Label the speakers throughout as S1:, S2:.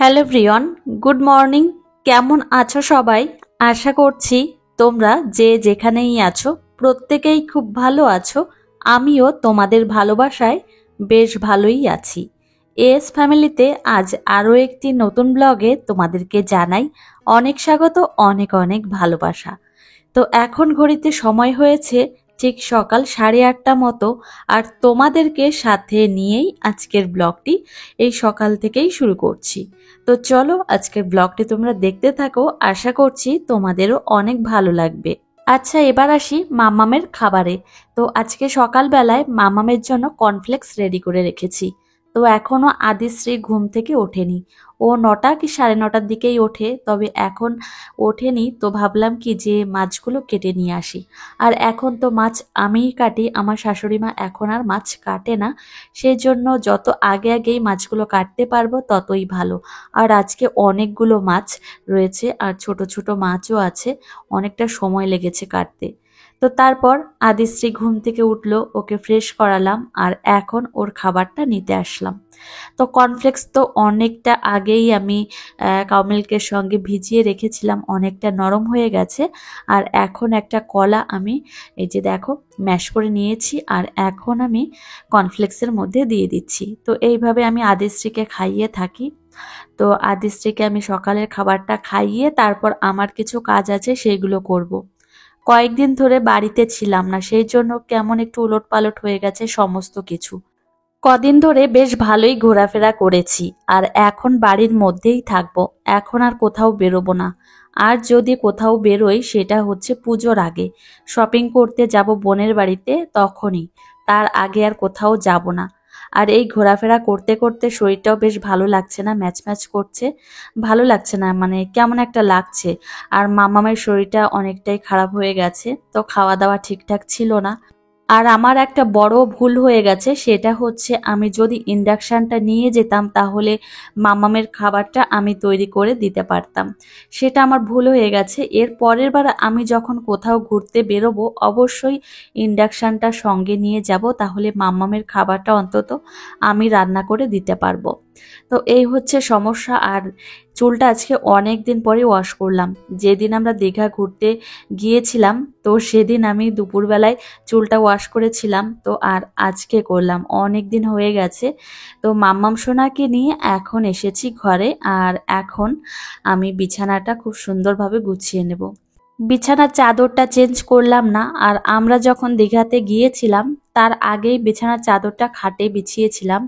S1: Hello everyone, good morning. কেমন আছো সবাই? আশা করছি তোমরা যে যেখানেই আছো প্রত্যেকেই খুব ভালো আছো। আমিও তোমাদের ভালোবাসায় বেশ ভালোই আছি। এস ফ্যামিলিতে আজ আরও একটি নতুন ব্লগে তোমাদেরকে জানাই অনেক স্বাগত, অনেক অনেক ভালোবাসা। তো এখন ঘড়িতে সময় হয়েছে ঠিক সকাল 8:30 মতো, আর তোমাদেরকে সাথে নিয়েই আজকের ব্লগটি এই সকাল থেকেই শুরু করছি। তো চলো আজকের ব্লগটি তোমরা দেখতে থাকো, আশা করছি তোমাদেরও অনেক ভালো লাগবে। আচ্ছা, এবার আসি মামামের খাবারে। তো আজকে সকালবেলায় মামামের জন্য কর্নফ্লেক্স রেডি করে রেখেছি। তো এখনো আদিশ্রী ঘুম থেকে ওঠেনি। ও 9টা কি 9:30টার দিকেই ওঠে, তবে এখন ওঠেনি। তো ভাবলাম কি যে মাছগুলো কেটে নিয়ে আসি। আর এখন তো মাছ আমিই কাটি, আমার শাশুড়ি মা এখন আর মাছ কাটে না। সেই জন্য যত আগে আগেই মাছগুলো কাটতে পারবো ততই ভালো। আর আজকে অনেকগুলো মাছ রয়েছে, আর ছোট ছোট মাছও আছে, অনেকটা সময় লেগেছে কাটতে। তো তারপর আদিশ্রী ঘুম থেকে উঠলো, ওকে ফ্রেশ করালাম, আর এখন ওর খাবারটা নিতে আসলাম। তো কর্নফ্লেক্স তো অনেকটা আগেই আমি কাউ মিল্কের সঙ্গে ভিজিয়ে রেখেছিলাম, অনেকটা নরম হয়ে গেছে। আর এখন একটা কলা আমি এই যে দেখো ম্যাশ করে নিয়েছি, আর এখন আমি কর্নফ্লেক্সের মধ্যে দিয়ে দিচ্ছি। তো এইভাবে আমি আদিশ্রীকে খাইয়ে থাকি। তো আদিশ্রীকে আমি সকালের খাবারটা খাইয়ে তারপর আমার কিছু কাজ আছে সেইগুলো করব। কয়েকদিন ধরে বাড়িতে ছিলাম না, সেই জন্য কেমন একটু উলটপালট হয়ে গেছে সমস্ত কিছু। কদিন ধরে বেশ ভালোই ঘোরাফেরা করেছি, আর এখন বাড়ির মধ্যেই থাকবো। এখন আর কোথাও বেরোবো না। আর যদি কোথাও বেরোই সেটা হচ্ছে পুজোর আগে। শপিং করতে যাব বোনের বাড়িতে, তখনই। তার আগে আর কোথাও যাব না। আর এই ঘোরাফেরা করতে করতে শরীরটাও বেশ ভালো লাগছে না, ম্যাচ ম্যাচ করছে। ভালো লাগছে না, মানে কেমন একটা লাগছে। আর মামামের শরীরটা অনেকটাই খারাপ হয়ে গেছে, তো খাওয়া দাওয়া ঠিকঠাক ছিল না। আর আমার একটা বড় ভুল হয়ে গেছে, সেটা হচ্ছে আমি যদি ইন্ডাকশনটা নিয়ে যেতাম তাহলে মামামের খাবারটা আমি তৈরি করে দিতে পারতাম। সেটা আমার ভুল হয়ে গেছে। এর পরের বার আমি যখন কোথাও ঘুরতে বেরোবো অবশ্যই ইন্ডাকশনটা সঙ্গে নিয়ে যাব, তাহলে মামামের খাবারটা অন্তত আমি রান্না করে দিতে পারবো। তো এই হচ্ছে সমস্যা। আর চুলটা আজকে অনেক দিন পরে ওয়াশ করলাম। যেদিন আমরা দীঘা ঘুরতে গিয়েছিলাম, তো সেদিন আমি দুপুরবেলায় চুলটা ওয়াশ করেছিলাম, তো আর আজকে করলাম, অনেক দিন হয়ে গেছে। তো মাম্মাম সোনাকে নিয়ে এখন এসেছি ঘরে, আর এখন আমি বিছানাটা খুব সুন্দরভাবে গুছিয়ে নেব। বিছানার চাদরটা চেঞ্জ করলাম না, আর আমরা যখন দীঘাতে গিয়েছিলাম তার আগেই বিছানার চাদরটা খাটে বিছিয়েছিলাম।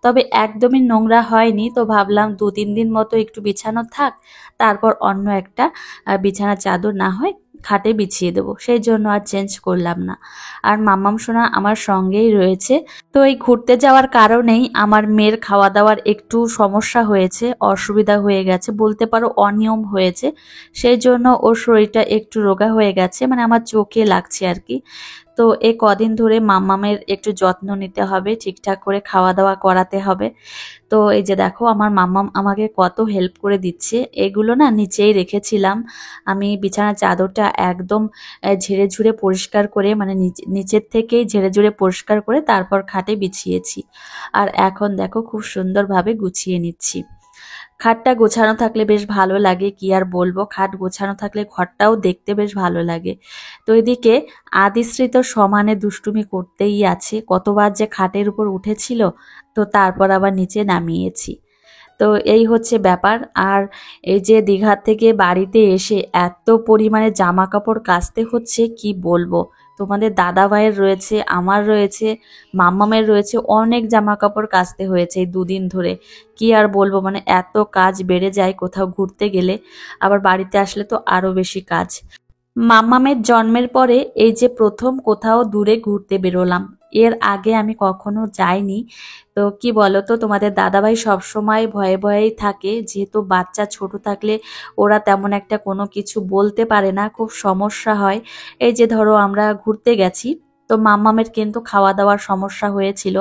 S1: তবে একদমই নোংরা হয়নি, তো ভাবলাম 2-3 দিন মতো একটু বিছানো থাক, তারপর অন্য একটা বিছানার চাদর না হয় খাটে বিছিয়ে দেবো, সেই জন্য আর চেঞ্জ করলাম না। আর মাম্মাম সোনা আমার সঙ্গেই রয়েছে। তো এই ঘুরতে যাওয়ার কারণেই আমার মেয়ের খাওয়া দাওয়ার একটু সমস্যা হয়েছে, অসুবিধা হয়ে গেছে, বলতে পারো অনিয়ম হয়েছে। সেই জন্য ওর শরীরটা একটু রোগা হয়ে গেছে, মানে আমার চোখে লাগছে আর কি। তো এই কদিন ধরে মাম্মামের একটু যত্ন নিতে হবে, ঠিকঠাক করে খাওয়া দাওয়া করাতে হবে। তো এই যে দেখো আমার মাম্মাম আমাকে কত হেল্প করে দিচ্ছে। এগুলো না নিচেই রেখেছিলাম আমি, বিছানার চাদরটা একদম ঝেড়ে ঝুড়ে পরিষ্কার করে, মানে নিচের থেকেই ঝেড়ে ঝুড়ে পরিষ্কার করে তারপর খাটে বিছিয়েছি। আর এখন দেখো খুব সুন্দরভাবে গুছিয়ে নিচ্ছি। খাটটা গোছানো থাকলে বেশ ভালো লাগে, কি আর বলবো, খাট গোছানো থাকলে ঘরটাও দেখতে বেশ ভালো লাগে। তো এদিকে আদিশ্রী তো সমানে দুষ্টুমি করতেই আছে, কতবার যে খাটের উপর উঠেছিল, তো তারপর আবার নিচে নামিয়েছি। তো এই হচ্ছে ব্যাপার। আর এই যে দীঘা থেকে বাড়িতে এসে এত পরিমাণে জামা কাপড় কাচতে হচ্ছে কি বলবো। তোমাদের দাদা ভাইয়ের রয়েছে, আমার রয়েছে, মাম্মামের রয়েছে, অনেক জামা কাপড় কাচতে হয়েছে এই 2 দিন ধরে। কি আর বলবো, মানে এত কাজ বেড়ে যায় কোথাও ঘুরতে গেলে, আবার বাড়িতে আসলে তো আরো বেশি কাজ। মাম্মামের জন্মের পরে এই যে প্রথম কোথাও দূরে ঘুরতে বেরোলাম। এর আগে আমি কখনো যাইনি। তো কি বলো তো, তোমাদের দাদাভাই সবসময় ভয়ে ভয়েই থাকে, যেহেতু বাচ্চা ছোট থাকলে ওরা তেমন একটা কোনো কিছু বলতে পারে না, খুব সমস্যা হয়। এই যে ধরো আমরা ঘুরতে গেছি, তো মাম্মামের কিন্তু খাওয়া দাওয়ার সমস্যা হয়েছিল।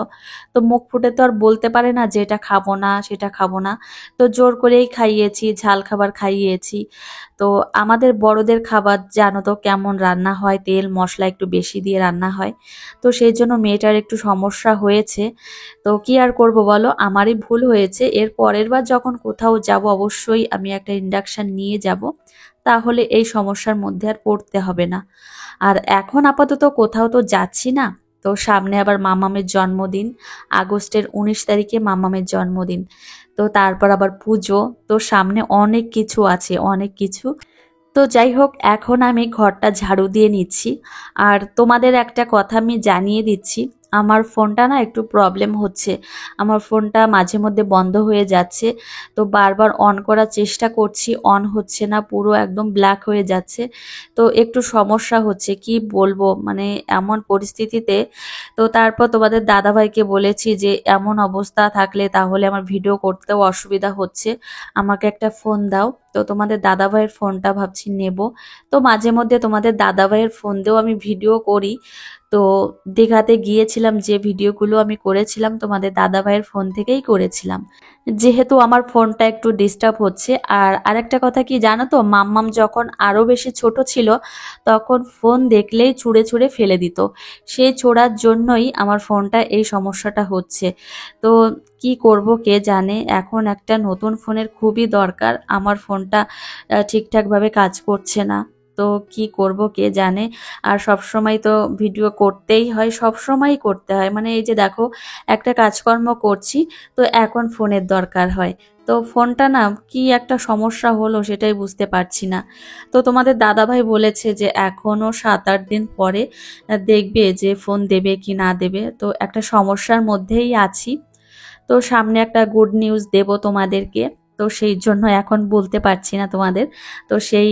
S1: তো মুখ ফুটে তো আর বলতে পারে না যে এটা খাবো না সেটা খাবো না, তো জোর করেই খাইয়েছি, ঝাল খাবার খাইয়েছি। তো আমাদের বড়দের খাবার জানো তো কেমন রান্না হয়, তেল মশলা একটু বেশি দিয়ে রান্না হয়। তো সেই জন্য মেয়েটার একটু সমস্যা হয়েছে। তো কি আর করব বলো, আমারই ভুল হয়েছে। এর পরের বার যখন কোথাও যাব অবশ্যই আমি একটা ইন্ডাকশন নিয়ে যাব, তাহলে এই সমস্যার মধ্যে আর পড়তে হবে না। আর এখন আপাতত কোথাও তো যাচ্ছি না। তো সামনে আবার মামামের জন্মদিন, আগস্টের 19 তারিখে মামামের জন্মদিন। তো তারপর আবার পুজো, তো সামনে অনেক কিছু আছে, অনেক কিছু। তো যাই হোক, এখন আমি ঘরটা ঝাড়ু দিয়ে নিচ্ছি। আর তোমাদের একটা কথা আমি জানিয়ে দিচ্ছি, আমার ফোনটা না একটু প্রবলেম হচ্ছে। আমার ফোনটা মাঝে মধ্যে বন্ধ হয়ে যাচ্ছে। তো বারবার অন করার চেষ্টা করছি, অন হচ্ছে না, পুরো একদম ব্ল্যাক হয়ে যাচ্ছে। তো একটু সমস্যা হচ্ছে, কি বলবো, মানে এমন পরিস্থিতিতে। তো তারপর তোমাদের দাদাভাইকে বলেছি যে এমন অবস্থা থাকলে তাহলে আমার ভিডিও করতেও অসুবিধা হচ্ছে, আমাকে একটা ফোন দাও। তো তোমাদের দাদাভাইয়ের ফোনটা ভাবছি নেব। তো মাঝে মধ্যে তোমাদের দাদাভাইয়ের ফোন দিয়েও আমি ভিডিও করি। তো দীঘাতে গিয়েছিলাম, যে ভিডিওগুলো আমি করেছিলাম তোমাদের দাদাভাইয়ের ফোন থেকেই করেছিলাম, যেহেতু আমার ফোনটা একটু ডিস্টার্ব হচ্ছে। আর আরেকটা কথা কি জানো তো, মাম্মাম যখন আরো বেশি ছোট ছিল তখন ফোন দেখলেই ছুঁড়ে ছুঁড়ে ফেলে দিত। সেই ছোড়ার জন্যই আমার ফোনটা এই সমস্যাটা হচ্ছে। তো কি করব কে জানে, এখন একটা নতুন ফোনের খুবই দরকার, আমার ফোনটা ঠিকঠাকভাবে কাজ করছে না। তো কি করব কে জানে। আর সব সময় তো ভিডিও করতেই হয়, সব সময় করতে হয়, মানে এই যে দেখো একটা কাজকর্ম করছি, তো এখন ফোনের দরকার হয়। তো ফোনটা না কি একটা সমস্যা হলো সেটাই বুঝতে পারছি না। তো তোমাদের দাদাভাই বলেছে যে এখনো 7-8 দিন পরে দেখবে যে ফোন দেবে কি না দেবে। তো একটা সমস্যার মধ্যেই আছি। তো সামনে একটা গুড নিউজ দেব তোমাদেরকে, তো সেই জন্য এখন বলতে পারছি না তোমাদের। তো সেই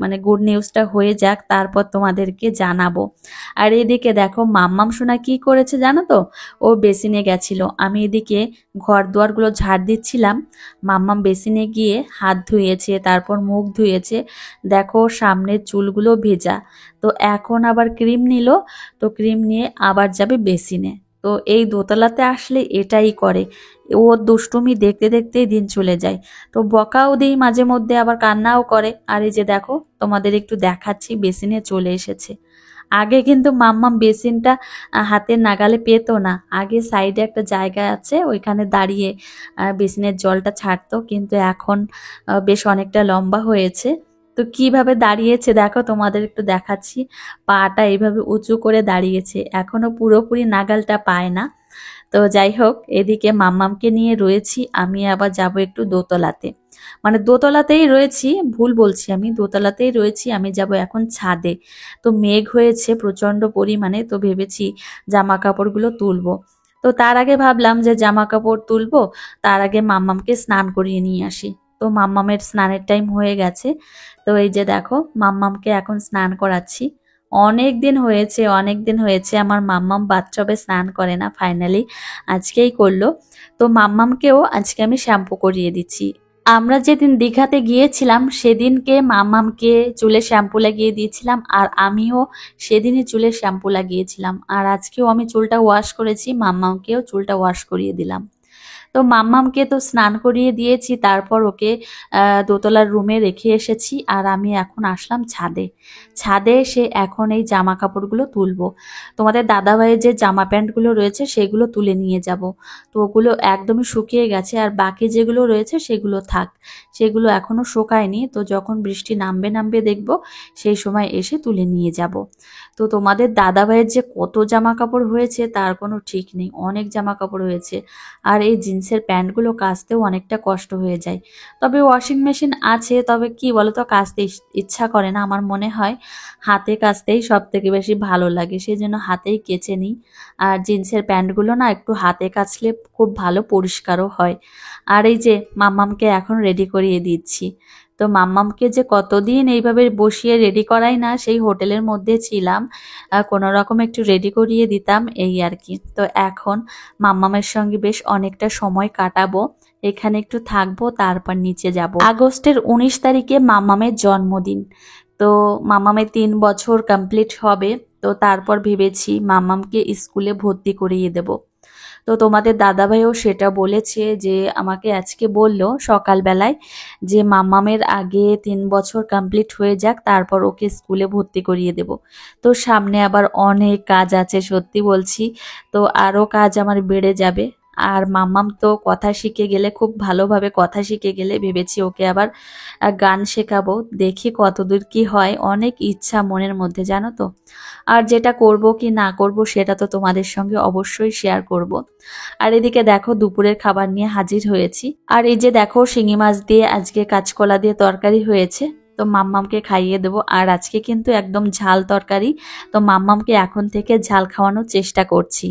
S1: মানে গুড নিউজটা হয়ে যাক, তারপর তোমাদেরকে জানাবো। আর এদিকে দেখো মাম্মাম সোনা কি করেছে জানো তো, ও বেসিনে গেছিল, আমি এদিকে ঘর দুয়ারগুলো ঝাড় দিচ্ছিলাম, মাম্মাম বেসিনে গিয়ে হাত ধুয়েছে, তারপর মুখ ধুয়েছে। দেখো সামনের চুলগুলো ভেজা। তো এখন আবার ক্রিম নিল, তো ক্রিম নিয়ে আবার যাবে বেসিনে। তো এই দোতলাতে আসলে এটাই করে, ওর দুষ্টুমি দেখতে দেখতেই দিন চলে যায়। তো বকাও দিই মাঝে মধ্যে, আবার কান্নাও করে। আর এই যে দেখো তোমাদের একটু দেখাচ্ছি, বেসিনে চলে এসেছে। আগে কিন্তু মাম্মাম বেসিনটা হাতের নাগালে পেতো না, আগে সাইডে একটা জায়গা আছে ওইখানে দাঁড়িয়ে বেসিনের জলটা ছাড়তো, কিন্তু এখন বেশ অনেকটা লম্বা হয়েছে। তো কিভাবে দাঁড়িয়েছে দেখো, তোমাদের একটু দেখাচ্ছি, পাটা এইভাবে উঁচু করে দাঁড়িয়েছে, এখনো পুরোপুরি নাগালটা পায় না। তো যাই হোক, এদিকে মাম্মামকে নিয়ে রয়েছি, আমি আবার যাব একটু দোতলাতে, মানে দোতলাতেই রয়েছি, ভুল বলছি, আমি দোতলাতেই রয়েছি, আমি যাব এখন ছাদে। তো মেঘ হয়েছে প্রচন্ড পরিমাণে, তো ভেবেছি জামা কাপড়গুলো তুলবো। তো তার আগে ভাবলাম যে জামা কাপড় তুলবো, তার আগে মাম্মামকে স্নান করিয়ে নিয়ে আসি। তো মাম্মামের স্নানের টাইম হয়ে গেছে। তো এই যে দেখো মাম্মামকে এখন স্নান করাচ্ছি। অনেক দিন হয়েছে, অনেক দিন হয়েছে আমার মাম্মাম বাথটবে স্নান করে না, ফাইনালি আজকেই করলো। তো মাম্মামকেও আজকে আমি শ্যাম্পু করিয়ে দিচ্ছি। আমরা যেদিন দীঘাতে গিয়েছিলাম সেদিনকে মাম্মামকে চুলে শ্যাম্পু লাগিয়ে দিয়েছিলাম, আর আমিও সেদিনই চুলে শ্যাম্পু লাগিয়েছিলাম। আর আজকেও আমি চুলটা ওয়াশ করেছি, মাম্মামকেও চুলটা ওয়াশ করিয়ে দিলাম। তো মাম্মামকে তো স্নান করিয়ে দিয়েছি, তারপর ওকে দোতলার রুমে রেখে এসেছি। আর আমি এখন আসলাম ছাদে। ছাদে এসে এখন এই জামা কাপড়গুলো তুলবো। তোমাদের দাদাভাইয়ের যে জামা প্যান্টগুলো রয়েছে সেগুলো তুলে নিয়ে যাব। তো ওগুলো একদমই শুকিয়ে গেছে, আর বাকি যেগুলো রয়েছে সেগুলো থাক, সেগুলো এখনো শুকায়নি। তো যখন বৃষ্টি নামবে নামবে দেখবো, সেই সময় এসে তুলে নিয়ে যাব। তো তোমাদের দাদাভাইয়ের যে কত জামা কাপড় হয়েছে তার কোনো ঠিক নেই, অনেক জামা কাপড় হয়েছে। আর এই জিন্সের প্যান্টগুলো কাচতেও অনেকটা কষ্ট হয়ে যায়। তবে ওয়াশিং মেশিন আছে, তবে কি বলতো কাচতে ইচ্ছা করে না, আমার মনে হয় হাতে কাচতেই সব থেকে বেশি ভালো লাগে, সেই জন্য হাতেই কেচে নিই। আর জিন্সের প্যান্টগুলো না একটু হাতে কাচলে খুব ভালো পরিষ্কারও হয়। আর এই যে মাম্মামকে এখন রেডি করিয়ে দিচ্ছি। তো মাম্মামকে যে কতদিন এইভাবে বসিয়ে রেডি করাই না, সেই হোটেলের মধ্যে ছিলাম, কোনো রকম একটু রেডি করিয়ে দিতাম এই আর কি। তো এখন মাম্মামের সঙ্গে বেশ অনেকটা সময় কাটাবো, এখানে একটু থাকবো, তারপর নিচে যাব। আগস্টের 19 তারিখে মাম্মামের জন্মদিন। তো মাম্মামের 3 বছর কমপ্লিট হবে। তো তারপর ভেবেছি মাম্মামকে স্কুলে ভর্তি করিয়ে দেব। তো তোমাদের দাদাভাইও সেটা বলেছে, যে আমাকে আজকে বলল সকালবেলায় যে মাম্মামের আগে 3 বছর কমপ্লিট হয়ে যাক, তারপর ওকে স্কুলে ভর্তি করিয়ে দেব। তো সামনে আবার অনেক কাজ আছে, সত্যি বলছি। তো আরও কাজ আমার বেড়ে যাবে। আর মাম্মাম তো কথা শিখে গেলে, খুব ভালোভাবে কথা শিখে গেলে ভেবেছি ওকে আবার গান শেখাবো। দেখি কতদূর কি হয়, অনেক ইচ্ছা মনের মধ্যে, জানো তো। আর যেটা করব কি না করব সেটা তো তোমাদের সঙ্গে অবশ্যই শেয়ার করব। আর এদিকে দেখো দুপুরের খাবার নিয়ে হাজির হয়েছি। আর এই যে দেখো শিঙি মাছ দিয়ে আজকে কাঁচকলা দিয়ে তরকারি হয়েছে, তো মাম্মামকে খাইয়ে দেবো। আর আজকে কিন্তু একদম ঝাল তরকারি, তো মাম্মামকে এখন থেকে ঝাল খাওয়ানোর চেষ্টা করছি।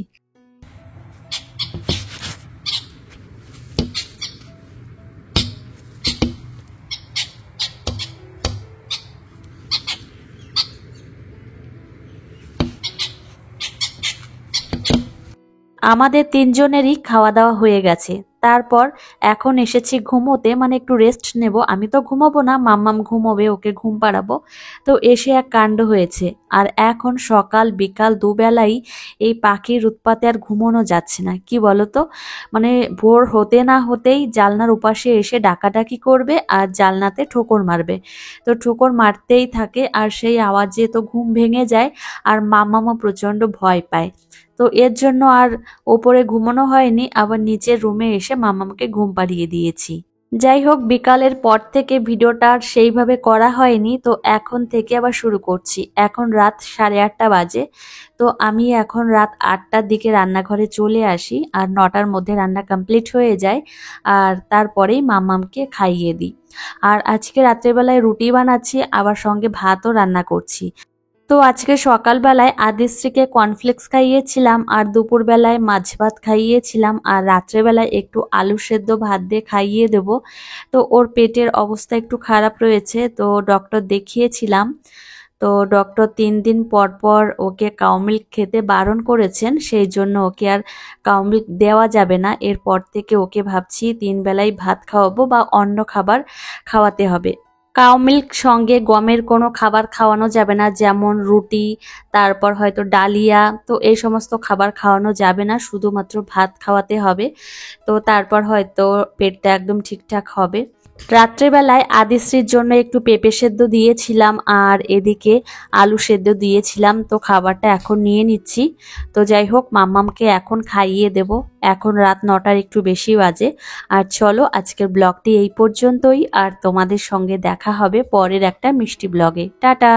S1: আমাদের তিনজনেরই খাওয়া দাওয়া হয়ে গেছে। তারপর এখন এসেছি ঘুমোতে, মানে একটু রেস্ট নেব। আমি তো ঘুমাবো না, মাম্মাম ঘুমোবে, ওকে ঘুম পাড়াবো। তো এসে এক কাণ্ড হয়েছে। আর এখন সকাল বিকাল দুবেলাই এই পাখির উৎপাতে আর ঘুমোনো যাচ্ছে না, কি বলতো। মানে ভোর হতে না হতেই জানলার উপাসে এসে ডাকাডাকি করবে আর জানলাতে ঠোকর মারবে। তো ঠোকর মারতেই থাকে, আর সেই আওয়াজে তো ঘুম ভেঙে যায়। আর মাম্মামও প্রচণ্ড ভয় পায়। তো এর জন্য আর ওপরে ঘুমানো হয়নি, আবার নিচের রুমে এসে মামাকে ঘুম পাড়িয়ে দিয়েছি। যাই হোক, বিকালের পর থেকে ভিডিওটা আর সেইভাবে করা হয়নি, তো এখন থেকে আবার শুরু করছি। এখন রাত 8:30 বাজে। তো আমি এখন রাত 8টার দিকে রান্নাঘরে চলে আসি, আর 9টার মধ্যে রান্না কমপ্লিট হয়ে যায়। আর তারপরেই মামামকে খাইয়ে দিই। আর আজকে রাত্রেবেলায় রুটি বানাচ্ছি, আবার সঙ্গে ভাতও রান্না করছি। তো আজকে সকালবেলায় আদিশ্রীকে কর্নফ্লেক্স খাইয়েছিলাম, আর দুপুরবেলায় মাছ ভাত খাইয়েছিলাম, আর রাত্রেবেলায় একটু আলু সেদ্ধ ভাত দিয়ে খাইয়ে দেব। তো ওর পেটের অবস্থা একটু খারাপ রয়েছে, তো ডক্টর দেখিয়েছিলাম। তো ডক্টর 3 দিন পর পর ওকে কাউ মিল্ক খেতে বারণ করেছেন, সেই জন্য ওকে আর কাউ মিল্ক দেওয়া যাবে না। এরপর থেকে ওকে ভাবছি 3 বেলাই ভাত খাওয়াবো বা অন্য খাবার খাওয়াতে হবে। কাউ মিল্ক সঙ্গে গমের কোনো খাবার খাওয়ানো যাবে না, যেমন রুটি, তারপর হয়তো ডালিয়া, তো এই সমস্ত খাবার খাওয়ানো যাবে না, শুধুমাত্র ভাত খাওয়াতে হবে। তো তারপর হয়তো পেটটা একদম ঠিকঠাক হবে। রাত্রেবেলায় আদিশ্রীর জন্য একটু পেঁপে সেদ্ধ দিয়েছিলাম, আর এদিকে আলু সেদ্ধ দিয়েছিলাম। তো খাবারটা এখন নিয়ে নিচ্ছি। তো যাই হোক, মাম্মামকে এখন খাইয়ে দেব। এখন রাত 9টার একটু বেশি বাজে। আর চলো, আজকের ব্লগটি এই পর্যন্তই। আর তোমাদের সঙ্গে দেখা হবে পরের একটা মিষ্টি ব্লগে। টাটা।